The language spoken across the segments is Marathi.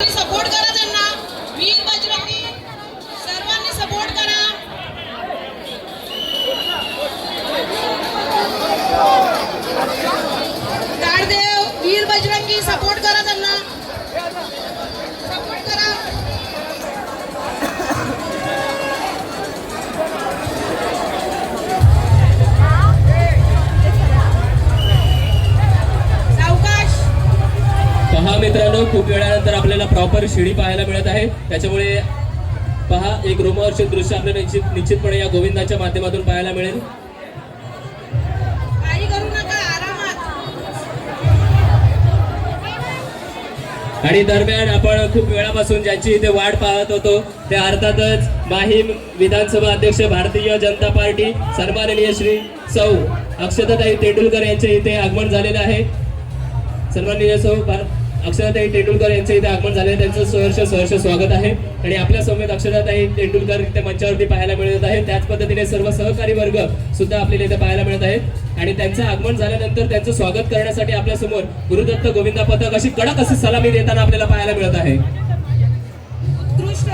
सपोर्ट करा त्यांना, वीर बजरंगी सर्वांनी सपोर्ट करा। ताडदेव वीर बजरंगी सपोर्ट करा त्यांना, सपोर्ट करा। पहा मित्रांनो, खूप वेळानंतर आपल्याला प्रॉपर शिडी पाहायला मिळत आहे, त्याच्यामुळे पहा एक रोमहर्षक दृश्य आपल्याला निश्चितपणे या गोविंदाच्या माध्यमातून पाहायला मिळेल। काही करू नका, आरामात। आणि दरम्यान आपण खूप वेळापासून ज्यांची इथे वाट पाहत होतो ते अर्थातच माहीम विधानसभा अध्यक्ष भारतीय जनता पार्टी सन्माननीय श्री सौ अक्षताताई तेंडुलकर यांचे इथे आगमन झालेले आहे। सन्माननीय सौ अक्षताताई तेंडुलकर यांचे इथे आगमन झाले, त्यांचं सहर्ष स्वागत आहे। आणि आपल्या समेत अक्षताताई तेंडुलकर इथे मंचावरती पाहायला मिळत आहे, त्याच पद्धतीने सर्व सहकारी वर्ग सुद्धा आपल्याला इथे पाहायला मिळत आहेत। आणि त्यांचं आगमन झाल्यानंतर त्यांचं स्वागत करण्यासाठी आपल्या समोर गुरुदत्त गोविंदा पथक अशी कडक अशी सलामी देताना आपल्याला पाहायला मिळत आहे। उत्कृष्ट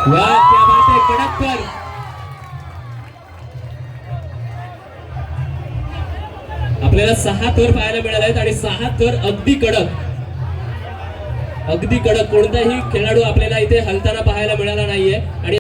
वाह, क्या बात है, कडक पर आपल्याला 6 थर पाहायला मिळाले आहेत आणि 6 थर अगदी कडक कोणताही खेळाडू आपल्याला इथे हलताना पाहायला मिळाला नाहीये। आणि